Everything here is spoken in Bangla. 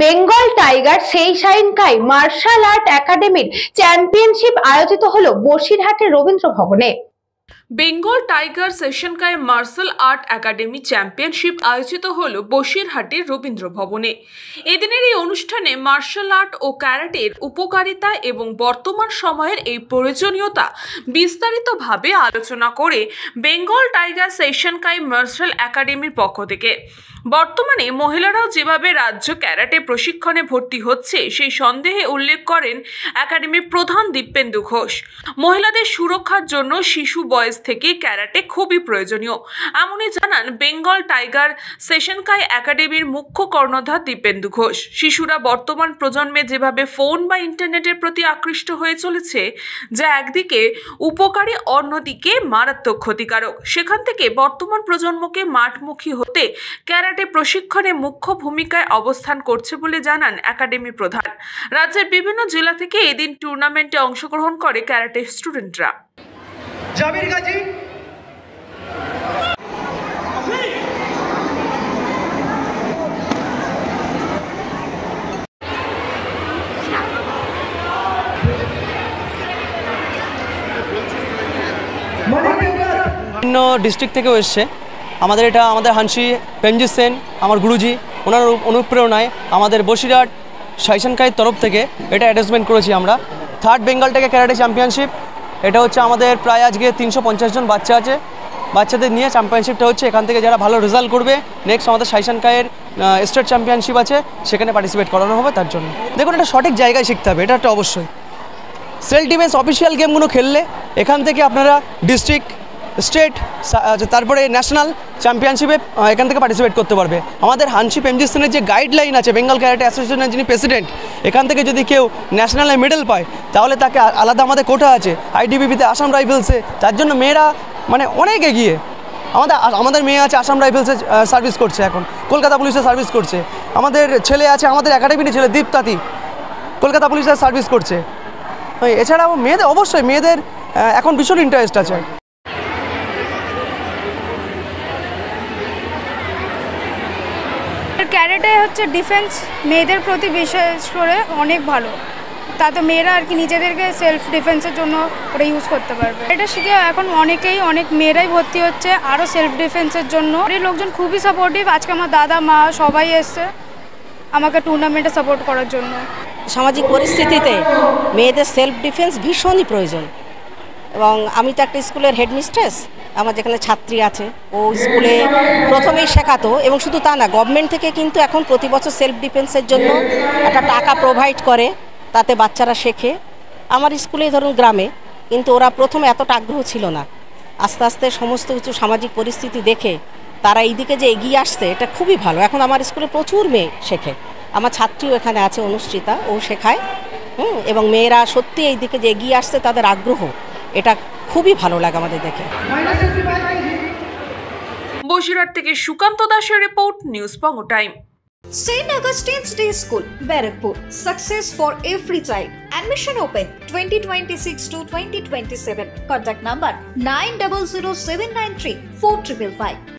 Bengal tiger Seishinkai martial art একাডেমির চ্যাম্পিয়নশিপ আয়োজিত হলো বসিরহাটের রবীন্দ্র ভবনে। Bengal tiger Seishinkai martial art academy championship আয়োজিত হলো বসিরহাটের রবীন্দ্র ভবনে। এদিনের এই অনুষ্ঠানে মার্শাল আর্ট ও ক্যারাটের উপকারিতা এবং বর্তমান সময়ের এই প্রয়োজনীয়তা বিস্তারিতভাবে আলোচনা করে বেঙ্গল টাইগার সেশনকাই মার্শাল একাডেমির পক্ষ থেকে বর্তমানে মহিলারাও যেভাবে রাজ্য ক্যারাটে প্রশিক্ষণে ভর্তি হচ্ছে সেই সন্দেহে উল্লেখ করেন একাডেমির প্রধান দীপেন্দু ঘোষ। মহিলাদের সুরক্ষার জন্য শিশু বয়স থেকে ক্যারাটে খুবই প্রয়োজনীয় এমনই জানান বেঙ্গল টাইগার সেশনকাই একাডেমির মুখ্য কর্ণধার দীপেন্দু ঘোষ। শিশুরা বর্তমান প্রজন্মে যেভাবে ফোন বা ইন্টারনেটের প্রতি আকৃষ্ট হয়ে চলেছে, যা একদিকে উপকারী অন্যদিকে মারাত্মক ক্ষতিকারক, সেখান থেকে বর্তমান প্রজন্মকে মাঠমুখী হতে ক্যারাটে প্রশিক্ষণে মুখ্য ভূমিকায় অবস্থান করছে বলে জানান একাডেমি প্রধান। রাজ্যের বিভিন্ন জেলা থেকে এদিন টুর্নামেন্টে অংশগ্রহণ করে ক্যারাটে স্টুডেন্টরা। জামির গাজী বিভিন্ন ডিস্ট্রিক্ট থেকেও এসছে। আমাদের হানসি পেঞ্জি সেন আমার গুরুজি, ওনার অনুপ্রেরণায় আমাদের বসিরহাট সেইশাইনকাইয়ের তরফ থেকে এটা অ্যারেঞ্জমেন্ট করেছি আমরা। 3rd Bengal tiger karate championship, এটা হচ্ছে আমাদের প্রায় আজকে 350 জন বাচ্চা আছে। বাচ্চাদের নিয়ে চ্যাম্পিয়নশিপটা হচ্ছে। এখান থেকে যারা ভালো রেজাল্ট করবে নেক্সট আমাদের সেইশাইনকাইয়ের স্টেট চ্যাম্পিয়নশিপ আছে, সেখানে পার্টিসিপেট করানো হবে। তার জন্য দেখুন, এটা সঠিক জায়গায় শিখতে হবে, এটা একটা অবশ্যই। সেলফ ডিফেন্স অফিসিয়াল গেমগুলো খেললে এখান থেকে আপনারা ডিস্ট্রিক্ট, স্টেট, তারপরে ন্যাশনাল চ্যাম্পিয়নশিপে এখান থেকে পার্টিসিপেট করতে পারবে। আমাদের হানসি পেঞ্জি সেনের যে গাইডলাইন আছে, বেঙ্গল ক্যারাটে অ্যাসোসিয়েশনের যিনি প্রেসিডেন্ট, এখান থেকে যদি কেউ ন্যাশনালে মেডেল পায় তাহলে তাকে আলাদা আমাদের কোটা আছে আইটিবিপিতে, আসাম রাইফেলসে। তার জন্য মেয়েরা মানে অনেক এগিয়ে। আমাদের মেয়ে আছে আসাম রাইফেলসে সার্ভিস করছে, এখন কলকাতা পুলিশে সার্ভিস করছে। আমাদের ছেলে আছে, আমাদের একাডেমির ছেলে দীপতাতি, কলকাতা পুলিশে সার্ভিস করছে। এছাড়াও মেয়েদের অবশ্যই এখন ভীষণ ইন্টারেস্ট আছে। ক্যারাটে হচ্ছে ডিফেন্স মেয়েদের প্রতি বিশেষ করে অনেক ভালো, তাতে মেয়েরা আর কি নিজেদেরকে সেলফ ডিফেন্সের জন্য ওটা ইউজ করতে পারবে। এটা শিখে এখন অনেক মেয়েরাই ভর্তি হচ্ছে আরও সেলফ ডিফেন্সের জন্য। এই লোকজন খুবই সাপোর্টিভ। আজকে আমার দাদা মা সবাই এসছে আমাকে টুর্নামেন্টে সাপোর্ট করার জন্য। সামাজিক পরিস্থিতিতে মেয়েদের সেলফ ডিফেন্স ভীষণই প্রয়োজন। এবং আমি তো একটা স্কুলের হেডমিস্ট্রেস, আমার যেখানে ছাত্রী আছে, ও স্কুলে প্রথমেই শেখাতো। এবং শুধু তা না, গভর্নমেন্ট থেকে কিন্তু এখন প্রতি বছর সেলফ ডিফেন্সের জন্য একটা টাকা প্রোভাইড করে, তাতে বাচ্চারা শেখে। আমার স্কুলে ধরুন গ্রামে, কিন্তু ওরা প্রথমে এতটা আগ্রহ ছিল না। আস্তে আস্তে সমস্ত কিছু সামাজিক পরিস্থিতি দেখে তারা এই দিকে যে এগিয়ে আসছে, এটা খুবই ভালো। এখন আমার স্কুলে প্রচুর মেয়ে শেখে। আমার ছাত্রীও এখানে আছে, অনুষ্ঠিতা, ও শেখায়। এবং মেয়েরা সত্যি এই দিকে যে এগিয়ে আসছে, তাদের আগ্রহ, এটা খুবই ভালো লাগে আমাদের দেখে। বসিরহাট থেকে সুকান্ত দাসের report, news Banga time. St. Augustine's Day School, Barakpur. Success for every child. Admission open 2026 to 2027. Contact number 900793 4555.